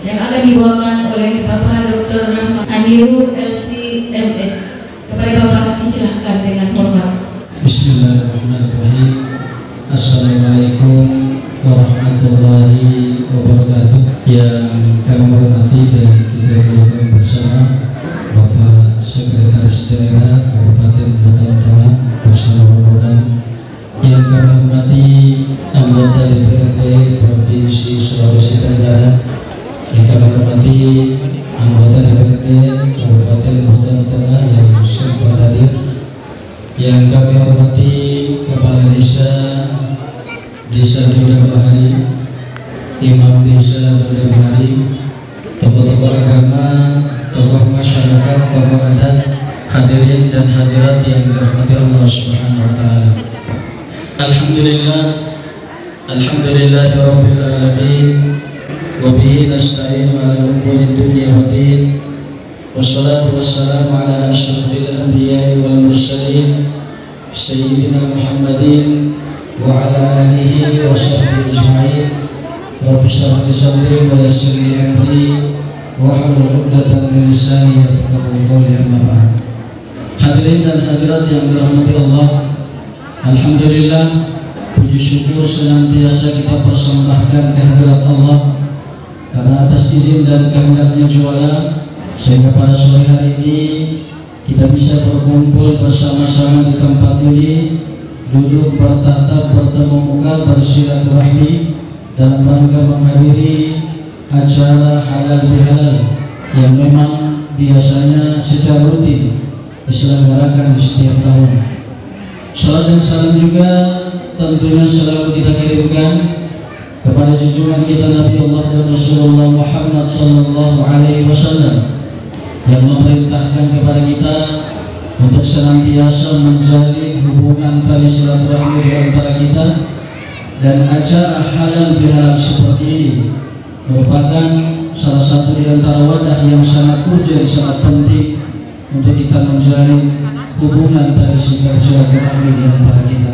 yang akan dibawakan oleh Bapak Dr. Rahmat Aniru LCMS. Kepada Bapak disilahkan dengan hormat. Bismillahirrahmanirrahim. Assalamualaikum warahmatullahi wabarakatuh. Yang kami hormati dan kita muliakan bersama Bapak Sekretaris Daerah Kabupaten Batang Toa bersama rombongan. Yang kami hormati anggota DPRD Provinsi Sulawesi Tenggara, yang kami hormati anggota DPRD Kabupaten Batang Tengah yang sempat hadir, yang kami hormati Kepala Desa Duda Bahari, Imam Desa Duda Bahari, tokoh-tokoh agama, tokoh masyarakat, tokoh adat, hadirin dan hadirat yang dirahmati Allah Subhanahu wa taala. Alhamdulillahirabbil alamin, wa bihi nasta'inu ala umuri dunya waddin, wassalatu wassalamu ala asyrafil anbiya'i wal mursalin sayyidina Muhammadin wa ala alihi wa sahbihi ajma'in. Rabbi shrah li sadri wa yassir li amri wahlul 'uqdatam min lisani yafqahu qawli, amma ba'd. Hadirin dan hadirat yang dirahmati Allah, alhamdulillah, puji syukur senantiasa kita persembahkan kehadirat Allah, karena atas izin dan kehendaknya juala sehingga pada sore hari ini kita bisa berkumpul bersama-sama di tempat ini, duduk bertatap bertemu muka bersilaturahmi dalam rangka menghadiri acara halal bihalal yang memang biasanya secara rutin diselenggarakan di setiap tahun. Salam dan salam juga tentunya selalu kita kirimkan kepada junjungan kita Nabi Allah dan Rasulullah Muhammad sallallahu alaihi wasallam yang memerintahkan kepada kita untuk senantiasa menjalin hubungan tali silaturahmi di antara kita, dan acara halal bihalal seperti ini merupakan salah satu di antara wadah yang sangat urgent, sangat penting untuk kita menjalin hubungan tali silaturahmi di antara kita.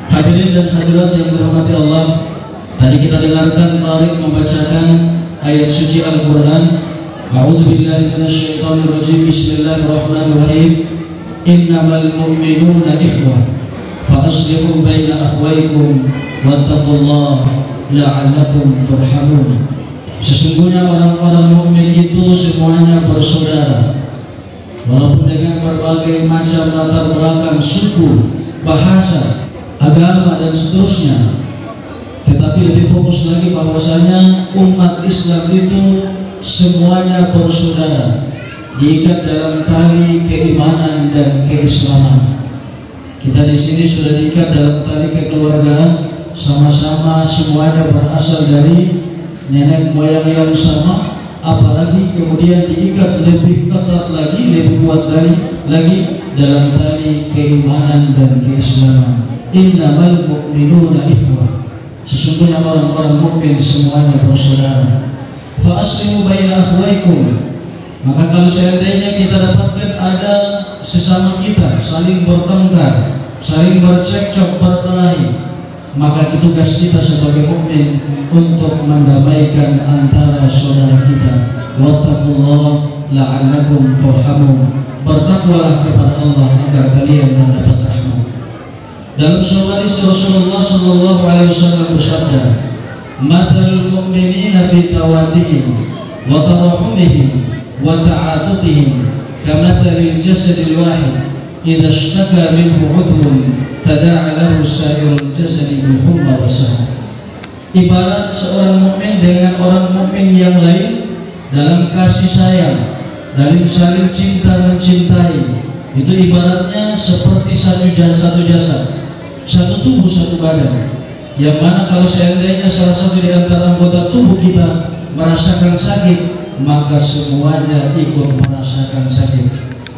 Hadirin dan hadirat yang dirahmati Allah, tadi kita dengarkan Tariq membacakan ayat suci Al-Quran. A'udzubillahi minasyaitonirrajim. Bismillahirrahmanirrahim. Innamal mu'minuna ikhwah fa aslihu baina akhwaykum wattaqullaha la'allakum turhamun. Sesungguhnya orang-orang mukmin itu semuanya bersaudara, walaupun dengan berbagai macam latar belakang, suku, bahasa, agama dan seterusnya, tetapi lebih fokus lagi bahwasanya umat Islam itu semuanya bersaudara, diikat dalam tali keimanan dan keislaman. Kita di sini sudah diikat dalam tali kekeluargaan, sama-sama semuanya berasal dari nenek moyang yang sama, apalagi kemudian diikat lebih ketat lagi, lebih kuat lagi dalam tali keimanan dan keislaman. Innamal mu'minuna ikhwah. Sesungguhnya orang-orang mukmin semuanya bersaudara. Fa aslihu baina akhwaykum. Maka kalau seandainya kita dapatkan ada sesama kita saling bertengkar, saling bercekcok, berkelahi, maka tugas kita sebagai mukmin untuk mendamaikan antara saudara kita. Wattaqullaha la'allakum turhamun. Bertakwalah kepada Allah agar kalian mendapat rahmat. Dalam sebuah hadis Rasulullah sallallahu alaihi wasallam bersabda, "Mathalul mu'minina fi tawadihim wa tarahumihim wa ta'atufihim kamathalil jasadil wahid idza ishtaka minhu 'udwun tada'a lahu sa'irul jasadi bil humma wasah." Ibarat seorang mukmin dengan orang mukmin yang lain dalam kasih sayang, dalam saling cinta mencintai, itu ibaratnya seperti satu jasad, satu tubuh, satu badan. yang mana kalau seandainya salah satu di antara anggota tubuh kita merasakan sakit, maka semuanya ikut merasakan sakit.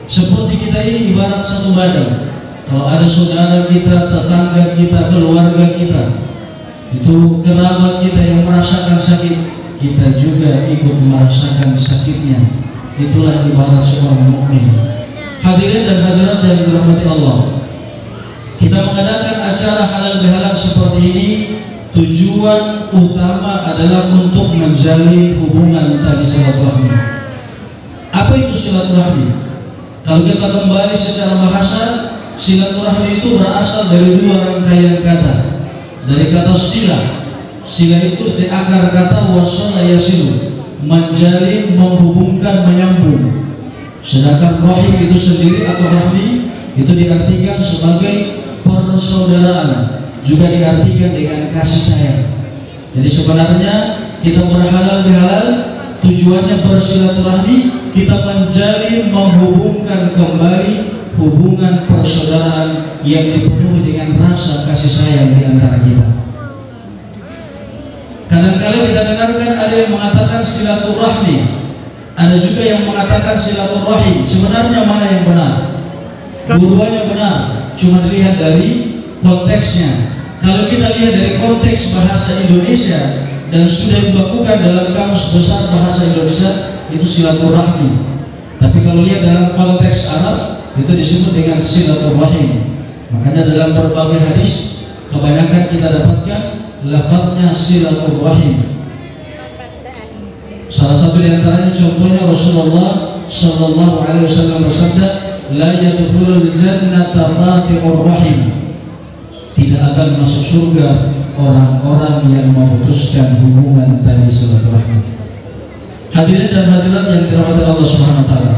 Seperti kita ini ibarat satu badan. Kalau ada saudara kita, tetangga kita, keluarga kita, itu kerabat kita yang merasakan sakit, kita juga ikut merasakan sakitnya. Itulah ibarat seorang mukmin. Hadirin dan hadirat yang dirahmati Allah, kita mengadakan acara halal bihalal seperti ini, tujuan utama adalah untuk menjalin hubungan tali silaturahmi. Apa itu silaturahmi? Kalau kita kembali secara bahasa, silaturahmi itu berasal dari dua rangkaian kata. Dari kata sila. Sila itu dari akar kata wasala yasilu, menjalin, menghubungkan, menyambung. Sedangkan rahim itu sendiri atau rahmi itu diartikan sebagai persaudaraan, juga diartikan dengan kasih sayang. Jadi sebenarnya kita berhalal bihalal tujuannya bersilaturahmi, kita menjalin, menghubungkan kembali hubungan persaudaraan yang dipenuhi dengan rasa kasih sayang di antara kita. Kadang-kala kita dengarkan ada yang mengatakan silaturahmi, ada juga yang mengatakan silaturahim. Sebenarnya mana yang benar? Dua-duanya benar, cuma dilihat dari konteksnya. Kalau kita lihat dari konteks bahasa Indonesia dan sudah dibakukan dalam kamus besar bahasa Indonesia, itu silaturahmi. Tapi kalau lihat dalam konteks Arab, itu disebut dengan silaturahim. Makanya dalam berbagai hadis kebanyakan kita dapatkan lafadznya silaturahim. Salah satu di antaranya contohnya Rasulullah sallallahu alaihi wasallam bersabda, la yadkhulul jannata qati'ur rahim. Tidak akan masuk surga orang-orang yang memutuskan hubungan tali silaturahmi. Hadirin dan hadirat yang dirahmati Allah Subhanahu wa taala.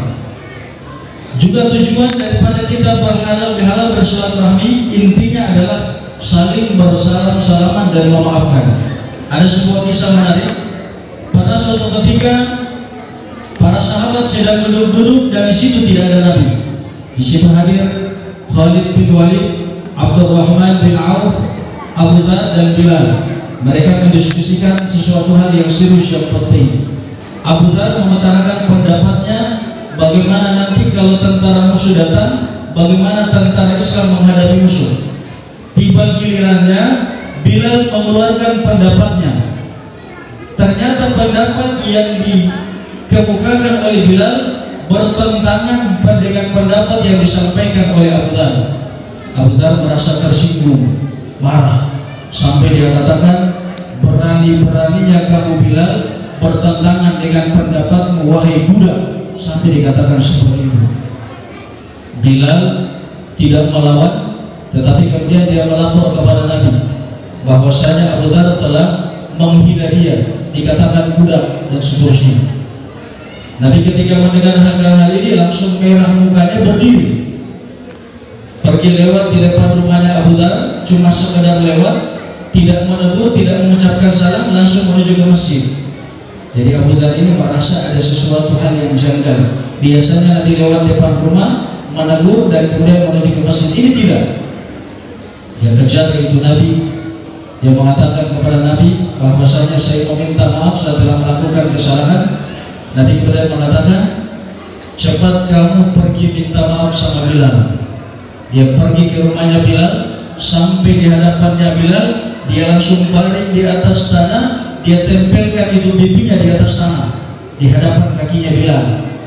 Juga tujuan daripada kita berhalal bihalal bersilaturahmi intinya adalah saling bersalam-salaman dan memaafkan. Ada sebuah kisah menarik. Pada suatu ketika para sahabat sedang duduk-duduk dan di situ tidak ada Nabi. Di situ hadir Khalid bin Walid, Abdurrahman bin Auf, Abu Dhar dan Bilal. Mereka mendiskusikan sesuatu hal yang serius yang penting. Abu Dhar mengutarakan pendapatnya bagaimana nanti kalau tentara musuh datang, bagaimana tentara Islam menghadapi musuh. Tiba gilirannya Bilal mengeluarkan pendapatnya. Ternyata pendapat yang dikemukakan oleh Bilal bertentangan dengan pendapat yang disampaikan oleh Abu Dhar. Abu Dhar merasa tersinggung, marah, sampai dia katakan, berani-beraninya kamu Bilal bertentangan dengan pendapatmu wahai budak. Sampai dikatakan seperti itu. Bilal tidak melawan, tetapi kemudian dia melapor kepada Nabi bahwasanya Abu Dhar telah menghina dia, dikatakan budak dan seterusnya. Nabi ketika mendengar hal ini langsung merah mukanya, berdiri, pergi lewat di depan rumahnya Abu Dhar, cuma sekedar lewat, tidak menegur, tidak mengucapkan salam, langsung menuju ke masjid. Jadi Abu Dhar ini merasa ada sesuatu hal yang janggal. Biasanya Nabi lewat depan rumah, menegur dan kemudian menuju ke masjid. Ini tidak. Dia kejar itu Nabi. Dia mengatakan kepada Nabi bahwasanya saya meminta maaf saya telah melakukan kesalahan. Nabi kemudian mengatakan, cepat kamu pergi minta maaf sama Bilal. Dia pergi ke rumahnya Bilal, sampai di hadapannya Bilal, dia langsung baring di atas tanah. Dia tempelkan itu pipinya di atas tanah di hadapan kakinya Bilal,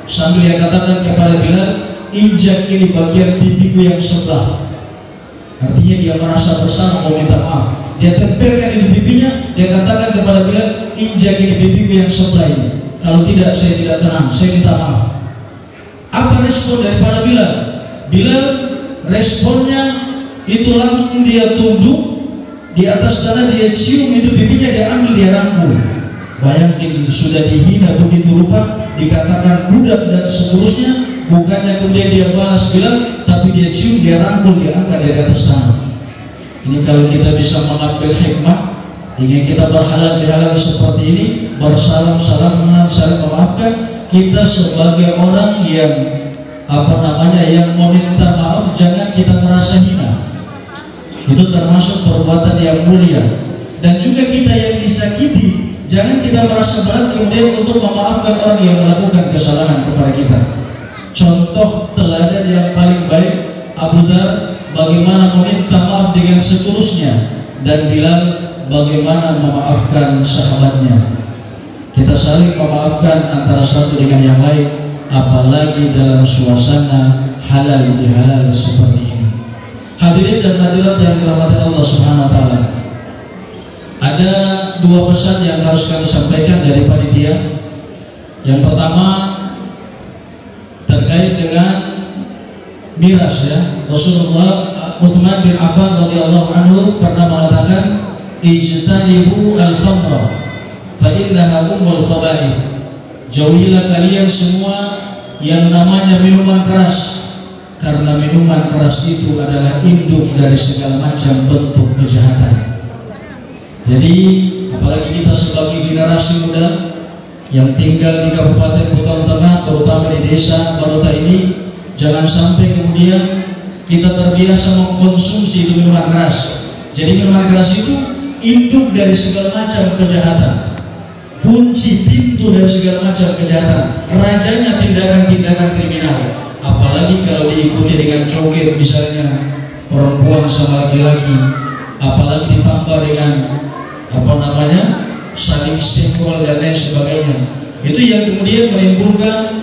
sambil dia katakan kepada Bilal, injak ini bagian pipiku yang sebelah. Artinya dia merasa bersalah mau minta maaf. Dia tempelkan itu pipinya, dia katakan kepada Bilal, injak ini pipiku yang sebelah ini. Kalau tidak saya tidak tenang, saya minta maaf. Apa respon daripada Bilal? Bilal responnya itu langsung dia tunduk di atas tanah, dia cium itu pipinya, dia ambil, dia rangkul. Bayangkan sudah dihina begitu rupa, dikatakan budak dan seterusnya. Bukannya kemudian dia balas Bilal, tapi dia cium, dia rangkul, dia angkat dari atas tanah. Ini kalau kita bisa mengambil hikmah, ingin kita berhalal bihalal seperti ini, bersalam-salaman, saling memaafkan, kita sebagai orang yang yang meminta maaf, jangan kita merasa hina. Itu termasuk perbuatan yang mulia. Dan juga kita yang disakiti, jangan kita merasa berat kemudian untuk memaafkan orang yang melakukan kesalahan kepada kita. Contoh teladan yang paling baik, Abu Dzar bagaimana meminta maaf dengan setulusnya, dan Bilal bagaimana memaafkan sahabatnya. Kita saling memaafkan antara satu dengan yang lain, apalagi dalam suasana halal bihalal seperti ini. Hadirin dan hadirat yang dirahmati Allah Subhanahu wa taala. Ada dua pesan yang harus kami sampaikan dari panitia. Yang pertama terkait dengan miras ya. Rasulullah Utsman bin Affan radhiyallahu anhu pernah mengatakan, "Ijtanibu al-khamra fa innaha ummul khaba'ith." Jauhilah kalian semua yang namanya minuman keras, karena minuman keras itu adalah induk dari segala macam bentuk kejahatan. Jadi apalagi kita sebagai generasi muda yang tinggal di Kabupaten Buton Tengah, terutama di desa Baruta ini, jangan sampai kemudian kita terbiasa mengkonsumsi itu minuman keras. Jadi minuman keras itu induk dari segala macam kejahatan, kunci pintu dari segala macam kejahatan, rajanya tindakan-tindakan kriminal. Apalagi kalau diikuti dengan joget misalnya perempuan sama laki-laki, apalagi ditambah dengan saling senggol dan lain sebagainya. Itu yang kemudian menimbulkan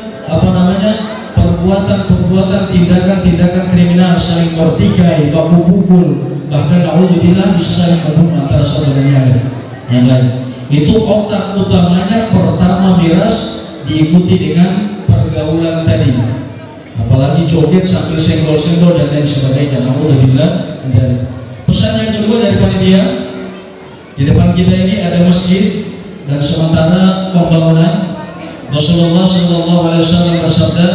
perbuatan-perbuatan, tindakan-tindakan kriminal, saling bertikai, baku pukul, bahkan naudzubillah bisa saling membunuh antara satu dengan yang lain. Itu otak utamanya. Pertama miras, diikuti dengan pergaulan tadi, apalagi joget sambil senggol-senggol dan lain sebagainya. Naudzubillah. Pesan yang kedua dari panitia, di depan kita ini ada masjid, dan sementara pembangunan, Rasulullah SAW bersabda,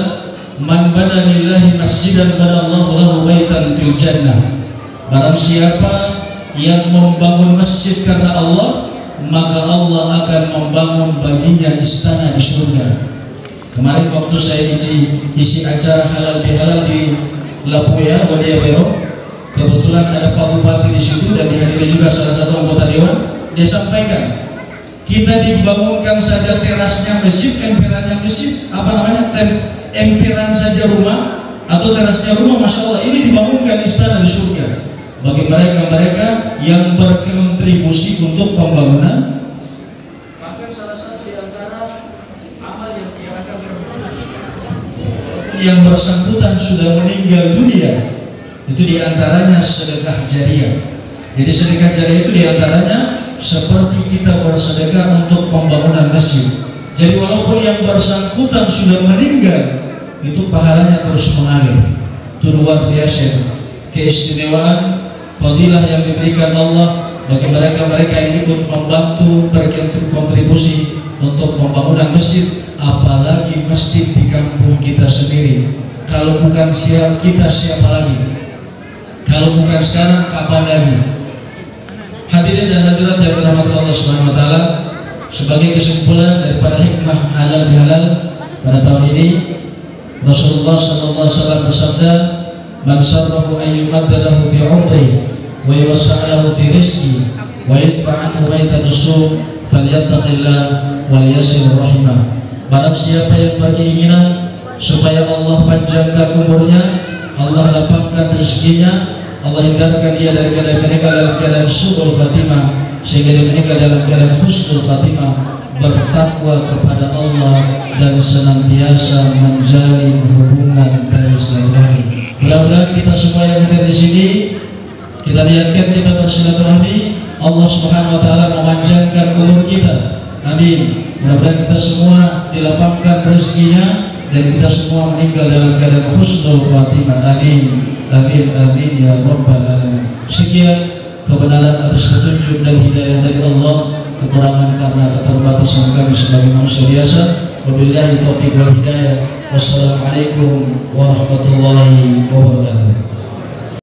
"Man bana lillahi masjidan banallahu lahu baitan fil jannah." Barang siapa yang membangun masjid karena Allah, maka Allah akan membangun baginya istana di surga. Kemarin waktu saya isi acara halal bihalal di Lapuya, Wadia Bero, kebetulan ada Pak Bupati di situ dan dihadiri juga salah satu anggota dewan. Dia sampaikan, kita dibangunkan saja terasnya masjid, emperannya masjid, emperan saja rumah atau terasnya rumah, masya Allah, ini dibangunkan istana di surga bagi mereka-mereka yang berkontribusi untuk pembangunan. Bahkan salah satu di antara amal yang bersangkutan sudah meninggal dunia, itu diantaranya sedekah jariah. Jadi sedekah jariah itu diantaranya seperti kita bersedekah untuk pembangunan masjid. Jadi walaupun yang bersangkutan sudah meninggal, itu pahalanya terus mengalir. Itu luar biasa keistimewaan, fadilah yang diberikan Allah bagi mereka-mereka yang ikut membantu berkontribusi untuk pembangunan masjid. Apalagi masjid di kampung kita sendiri. Kalau bukan kita siapa lagi? Kalau bukan sekarang, kapan lagi? Hadirin dan hadirat yang dirahmati Allah Subhanahu wa taala, sebagai kesimpulan daripada hikmah halal bihalal pada tahun ini, Rasulullah sallallahu alaihi wasallam bersabda, "Man sarrahu an yumadda lahu fi 'umri wa yuwassa' lahu fi rizqi wa yadfa' anhu maitatus su' falyattaqillah wal yasir rahimah." Barang siapa yang berkeinginan supaya Allah panjangkan umurnya, Allah lapangkan rezekinya, Allah hindarkan dia dari keadaan su'ul khatimah, sehingga dia meninggal dalam keadaan husnul khatimah, bertakwa kepada Allah dan senantiasa menjalin hubungan dari silaturahmi. Mudah-mudahan kita semua yang hadir di sini, kita niatkan kita bersilaturahmi, Allah Subhanahu wa taala memanjangkan umur kita. Amin. Mudah-mudahan kita semua dilapangkan rezekinya dan kita semua meninggal dalam keadaan husnul khatimah. Amin. Amin amin ya rabbal alamin. Sekian kebenaran atas petunjuk dan hidayah dari Allah, kekurangan karena keterbatasan kami sebagai manusia biasa. Wabillahi taufiq wal hidayah. Wassalamualaikum warahmatullahi wabarakatuh.